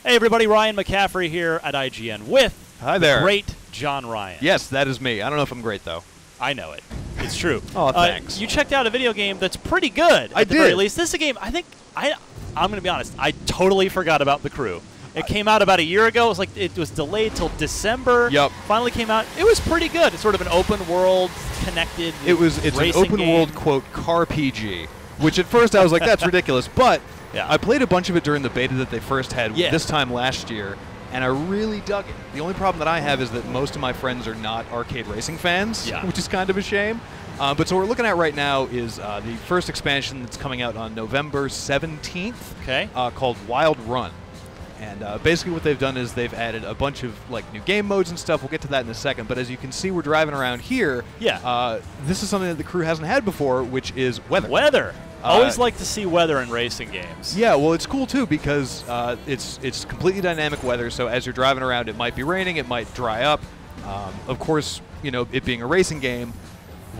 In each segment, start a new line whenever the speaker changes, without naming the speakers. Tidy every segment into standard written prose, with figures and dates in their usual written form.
Hey everybody, Ryan McCaffrey here at IGN with
Hi there.
the great John Ryan.
Yes, that is me. I don't know if I'm great, though.
I know it. It's true.
Oh, thanks.
You checked out a video game that's pretty good.
I
at the
did.
very least. This is a game, I'm going to be honest, I totally forgot about The Crew. It came out about a year ago. It was like it was delayed till December.
Yep.
Finally came out. It was pretty good. It's sort of an open world, connected
It's an open
game.
world, quote, car PG, which at first I was like, that's ridiculous. But
Yeah.
I played a bunch of it during the beta that they first had
Yeah.
this time last year, and I really dug it. The only problem that I have is that most of my friends are not arcade racing fans,
Yeah.
which is kind of a shame. But so what we're looking at right now is the first expansion that's coming out on November 17th,
Okay.
called Wild Run. And basically what they've done is they've added a bunch of like new game modes and stuff. We'll get to that in a second. But as you can see, we're driving around here.
Yeah.
This is something that the crew hasn't had before, which is weather.
Weather. Always like to see weather in racing games.
Yeah, well, it's cool too because it's completely dynamic weather. So as you're driving around, it might be raining, it might dry up. Of course, you know, it being a racing game,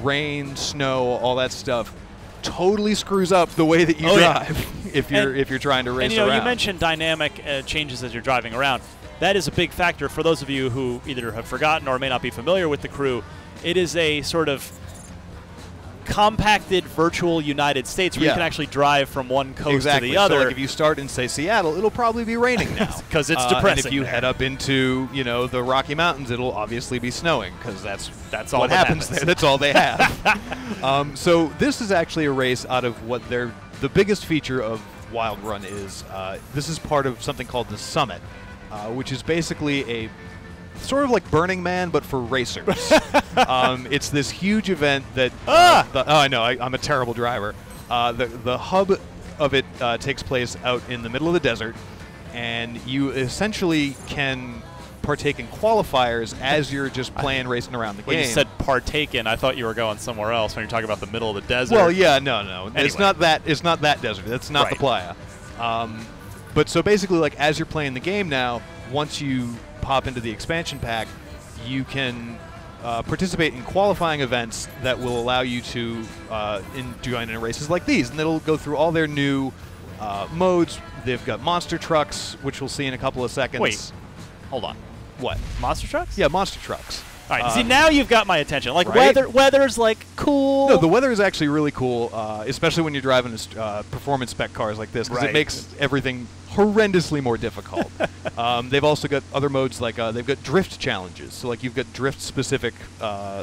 rain, snow, all that stuff totally screws up the way that you drive if you're trying to race
and, you know,
around.
you mentioned dynamic changes as you're driving around. That is a big factor for those of you who either have forgotten or may not be familiar with The Crew. It is a sort of compacted virtual United States where you can actually drive from one coast to the other.
So like if you start in, say, Seattle, it'll probably be raining now.
Because it's depressing.
And if you
there.
head up into, you know, the Rocky Mountains, it'll obviously be snowing because that's all
what
that happens there. That's all they have. So this is actually a race out of what the biggest feature of Wild Run is. This is part of something called the Summit, which is basically a sort of like Burning Man, but for racers. It's this huge event that... I know, I'm a terrible driver. The hub of it takes place out in the middle of the desert, and you essentially can partake in qualifiers as you're just playing, racing around the game.
When you said partake in, I thought you were going somewhere else when you're talking about the middle of the desert.
Well, yeah, no.
Anyway.
It's not that desert. That's not the playa. But so basically, like, as you're playing the game now, once you pop into the expansion pack, you can participate in qualifying events that will allow you to join in races like these, and it'll go through all their new modes. They've got monster trucks, which we'll see in a couple of seconds.
Wait, hold on.
What?
Monster trucks?
Yeah, monster trucks.
All right, see, now you've got my attention. Like,
right?
weather's, like, cool.
No, the weather is actually really cool, especially when you're driving performance spec cars like this, because it makes everything horrendously more difficult. They've also got other modes, like they've got drift challenges. So, like, you've got drift-specific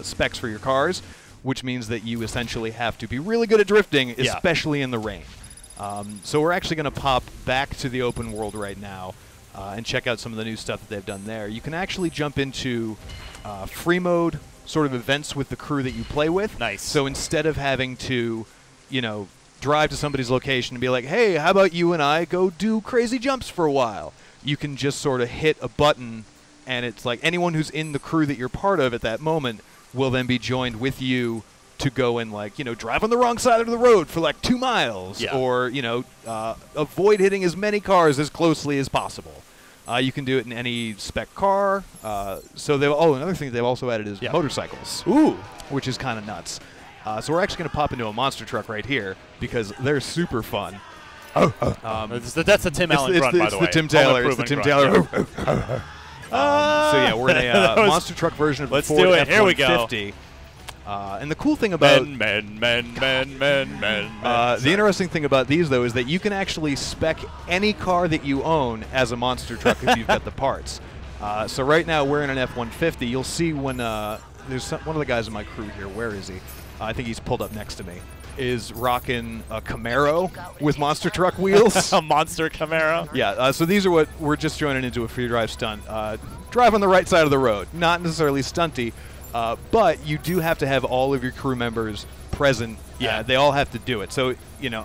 specs for your cars, which means that you essentially have to be really good at drifting, especially in the rain. So we're actually going to pop back to the open world right now and check out some of the new stuff that they've done there. You can actually jump into free mode sort of events with the crew that you play with.
Nice.
So instead of having to, you know, drive to somebody's location and be like, hey, how about you and I go do crazy jumps for a while? You can just sort of hit a button, and it's like anyone who's in the crew that you're part of at that moment will then be joined with you to go and, like, you know, drive on the wrong side of the road for like 2 miles, or, you know, avoid hitting as many cars as closely as possible. You can do it in any spec car. So another thing they've also added is motorcycles.
Ooh,
which is kind of nuts. So we're actually going to pop into a monster truck right here because they're super fun.
that's the Tim Allen grunt, by the way.
It's the Tim Taylor. So yeah, we're in a monster truck version of the Ford F-150.
Here we go.
And the cool thing about
men.
the interesting thing about these, though, is that you can actually spec any car that you own as a monster truck if you've got the parts. So right now we're in an F-150. You'll see when there's one of the guys in my crew here. Where is he? I think he's pulled up next to me. Is rocking a Camaro with monster truck wheels.
A monster Camaro?
Yeah, so these are what we're just joining into a free drive stunt. Drive on the right side of the road. Not necessarily stunty, but you do have to have all of your crew members present. Yeah, they all have to do it. So, you know,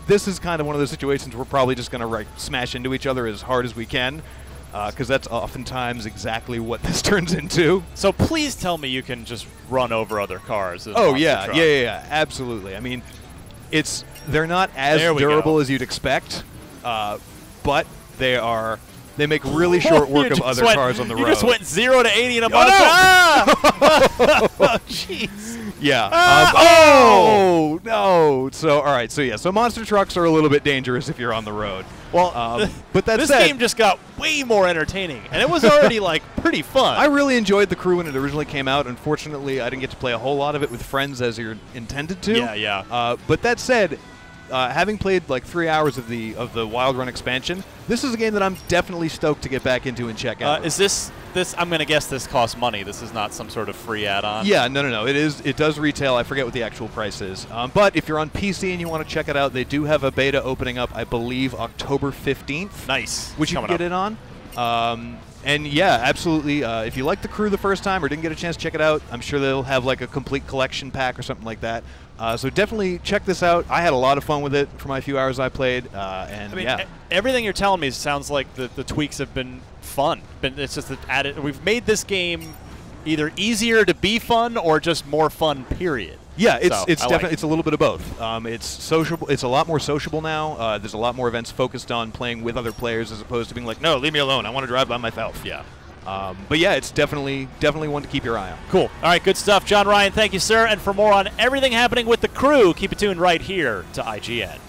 this is kind of one of those situations we're probably just going to smash into each other as hard as we can, because that's oftentimes exactly what this turns into.
So please tell me you can just run over other cars.
Oh, yeah, absolutely. I mean, they're not as durable as you'd expect, but they are They make really short work of other cars on the road.
You just went 0 to 80 in a month. Jeez.
Yeah. Oh no. So all right. So yeah. So monster trucks are a little bit dangerous if you're on the road.
Well,
but that
this
said,
game just got way more entertaining, and it was already like pretty fun.
I really enjoyed the Crew when it originally came out. Unfortunately, I didn't get to play a whole lot of it with friends as you're intended to.
Yeah.
But that said, having played like 3 hours of the Wild Run expansion, this is a game that I'm definitely stoked to get back into and check out.
Is this? I'm going to guess this costs money. This is not some sort of free add-on.
Yeah, no. It does retail. I forget what the actual price is. But if you're on PC and you want to check it out, they do have a beta opening up, I believe, October 15th.
Nice.
Which you can get in on. And yeah, absolutely. If you liked the Crew the first time or didn't get a chance to check it out, I'm sure they'll have like a complete collection pack or something like that. So definitely check this out. I had a lot of fun with it for my few hours I played. And
I mean,
yeah,
everything you're telling me sounds like the tweaks have been fun. It's just that we've made this game either easier to be fun or just more fun. Period.
Yeah, it's definitely
it's
a little bit of both. It's sociable. It's a lot more sociable now. There's a lot more events focused on playing with other players as opposed to being like, no, leave me alone. I want to drive by myself.
Yeah.
But yeah, it's definitely one to keep your eye on.
Cool. All right, good stuff. John Ryan, thank you, sir. And for more on everything happening with the Crew, keep it tuned right here to IGN.